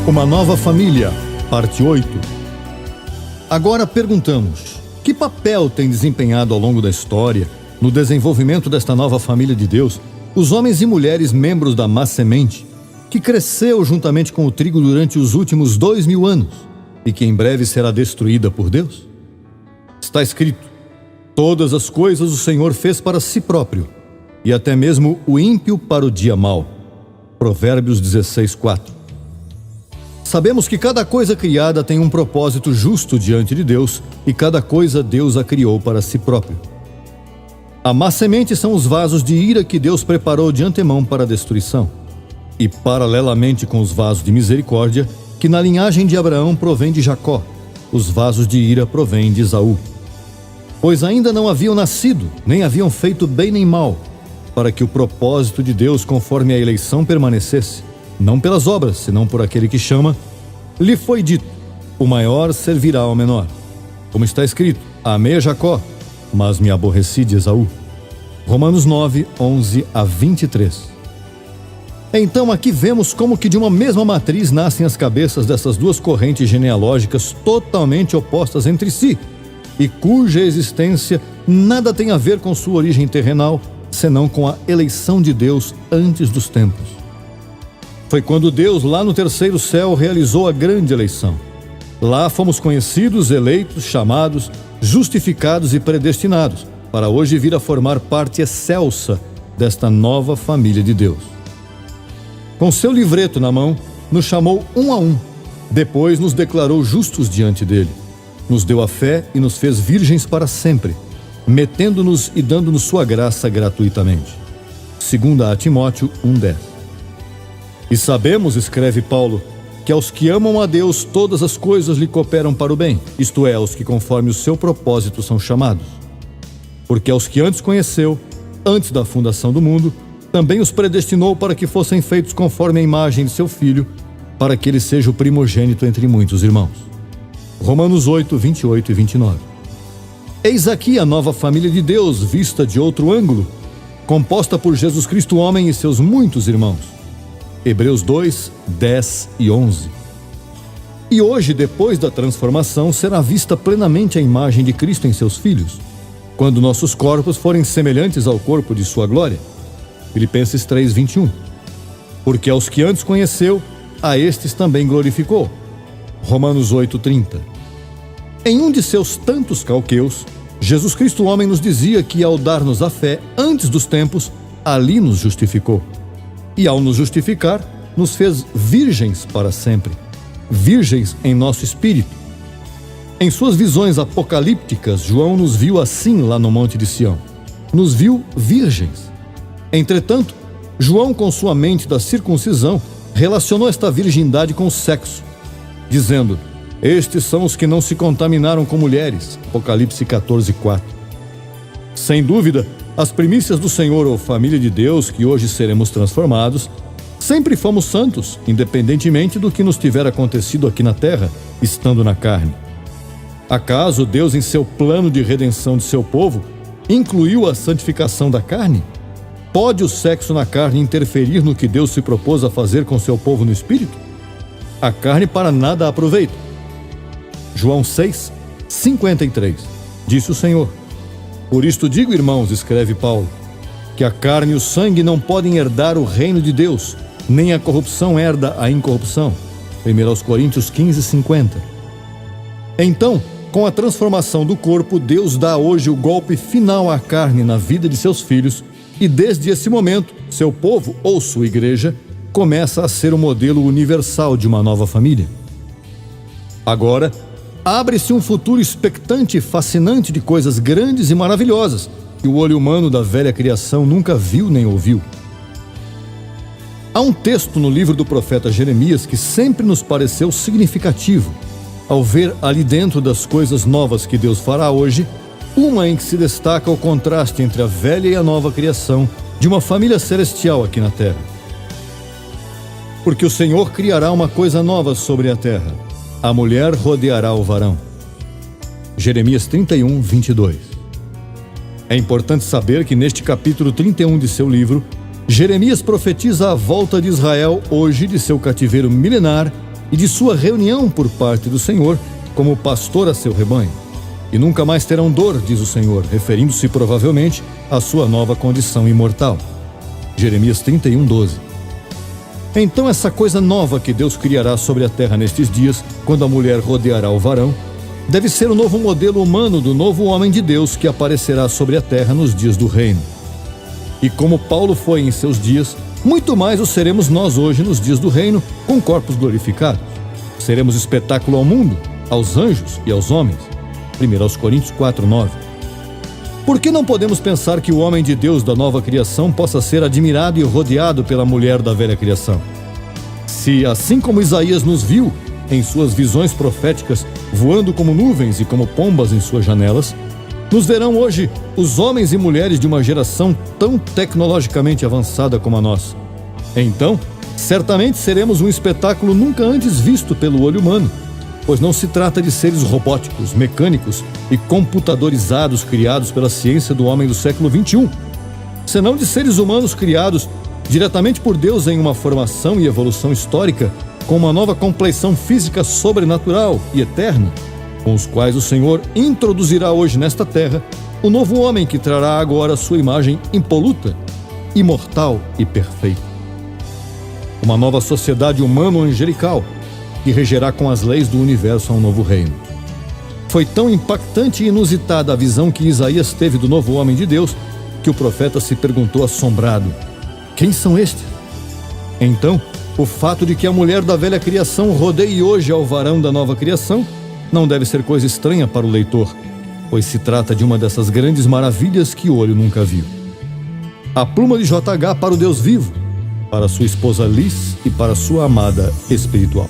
Uma nova família, parte 8. Agora perguntamos, que papel tem desempenhado ao longo da história, no desenvolvimento desta nova família de Deus, os homens e mulheres membros da Má Semente, que cresceu juntamente com o trigo durante os últimos 2000 anos e que em breve será destruída por Deus? Está escrito: todas as coisas o Senhor fez para si próprio, e até mesmo o ímpio para o dia mau. Provérbios 16:4. Sabemos que cada coisa criada tem um propósito justo diante de Deus, e cada coisa Deus a criou para si próprio. A má semente são os vasos de ira que Deus preparou de antemão para a destruição, e paralelamente com os vasos de misericórdia, que na linhagem de Abraão provém de Jacó, os vasos de ira provêm de Esaú. Pois ainda não haviam nascido, nem haviam feito bem nem mal, para que o propósito de Deus conforme a eleição permanecesse, não pelas obras, senão por aquele que chama. Lhe foi dito: o maior servirá ao menor. Como está escrito: amei a Jacó, mas me aborreci de Esaú. Romanos 9, 11 a 23. Então aqui vemos como que de uma mesma matriz nascem as cabeças dessas duas correntes genealógicas totalmente opostas entre si, e cuja existência nada tem a ver com sua origem terrenal, senão com a eleição de Deus antes dos tempos. Foi quando Deus, lá no terceiro céu, realizou a grande eleição. Lá fomos conhecidos, eleitos, chamados, justificados e predestinados, para hoje vir a formar parte excelsa desta nova família de Deus. Com seu livreto na mão, nos chamou um a um, depois nos declarou justos diante dele, nos deu a fé e nos fez virgens para sempre, metendo-nos e dando-nos sua graça gratuitamente. 2 Timóteo 1:10. E sabemos, escreve Paulo, que aos que amam a Deus todas as coisas lhe cooperam para o bem, isto é, aos que conforme o seu propósito são chamados. Porque aos que antes conheceu, antes da fundação do mundo, também os predestinou para que fossem feitos conforme a imagem de seu Filho, para que ele seja o primogênito entre muitos irmãos. Romanos 8, 28 e 29. Eis aqui a nova família de Deus, vista de outro ângulo, composta por Jesus Cristo homem e seus muitos irmãos. Hebreus 2, 10 e 11. E hoje, depois da transformação, será vista plenamente a imagem de Cristo em seus filhos, quando nossos corpos forem semelhantes ao corpo de sua glória. Filipenses 3, 21. Porque aos que antes conheceu, a estes também glorificou. Romanos 8, 30. Em um de seus tantos calqueus, Jesus Cristo homem nos dizia que ao dar-nos a fé antes dos tempos, ali nos justificou. E ao nos justificar, nos fez virgens para sempre, virgens em nosso espírito. Em suas visões apocalípticas, João nos viu assim lá no Monte de Sião. Nos viu virgens. Entretanto, João, com sua mente da circuncisão, relacionou esta virgindade com o sexo, dizendo: estes são os que não se contaminaram com mulheres. Apocalipse 14, 4. Sem dúvida, as primícias do Senhor ou família de Deus, que hoje seremos transformados, sempre fomos santos, independentemente do que nos tiver acontecido aqui na terra, estando na carne. Acaso Deus, em seu plano de redenção de seu povo, incluiu a santificação da carne? Pode o sexo na carne interferir no que Deus se propôs a fazer com seu povo no espírito? A carne para nada aproveita. João 6, 53. Disse o Senhor: por isto digo, irmãos, escreve Paulo, que a carne e o sangue não podem herdar o reino de Deus, nem a corrupção herda a incorrupção. 1 Coríntios 15, 50. Então, com a transformação do corpo, Deus dá hoje o golpe final à carne na vida de seus filhos, e desde esse momento, seu povo ou sua igreja começa a ser o modelo universal de uma nova família. Agora, abre-se um futuro expectante e fascinante de coisas grandes e maravilhosas que o olho humano da velha criação nunca viu nem ouviu. Há um texto no livro do profeta Jeremias que sempre nos pareceu significativo, ao ver ali dentro das coisas novas que Deus fará hoje, uma em que se destaca o contraste entre a velha e a nova criação de uma família celestial aqui na terra. Porque o Senhor criará uma coisa nova sobre a terra: a mulher rodeará o varão. Jeremias 31, 22. É importante saber que neste capítulo 31 de seu livro, Jeremias profetiza a volta de Israel hoje de seu cativeiro milenar e de sua reunião por parte do Senhor como pastor a seu rebanho. E nunca mais terão dor, diz o Senhor, referindo-se provavelmente à sua nova condição imortal. Jeremias 31:12. Então essa coisa nova que Deus criará sobre a terra nestes dias, quando a mulher rodeará o varão, deve ser o novo modelo humano do novo homem de Deus que aparecerá sobre a terra nos dias do reino. E como Paulo foi em seus dias, muito mais o seremos nós hoje nos dias do reino, com corpos glorificados. Seremos espetáculo ao mundo, aos anjos e aos homens. 1 Coríntios 4:9. Por que não podemos pensar que o homem de Deus da nova criação possa ser admirado e rodeado pela mulher da velha criação? Se, assim como Isaías nos viu, em suas visões proféticas, voando como nuvens e como pombas em suas janelas, nos verão hoje os homens e mulheres de uma geração tão tecnologicamente avançada como a nossa. Então, certamente seremos um espetáculo nunca antes visto pelo olho humano, pois não se trata de seres robóticos, mecânicos e computadorizados criados pela ciência do homem do século XXI, senão de seres humanos criados diretamente por Deus em uma formação e evolução histórica com uma nova compleição física sobrenatural e eterna, com os quais o Senhor introduzirá hoje nesta terra o novo homem que trará agora sua imagem impoluta, imortal e perfeita. Uma nova sociedade humano-angelical que regerá com as leis do universo a um novo reino. Foi tão impactante e inusitada a visão que Isaías teve do novo homem de Deus que o profeta se perguntou assombrado: quem são estes? Então, o fato de que a mulher da velha criação rodeie hoje ao varão da nova criação não deve ser coisa estranha para o leitor, pois se trata de uma dessas grandes maravilhas que o olho nunca viu. A pluma de JH para o Deus vivo, para sua esposa Liz e para sua amada espiritual.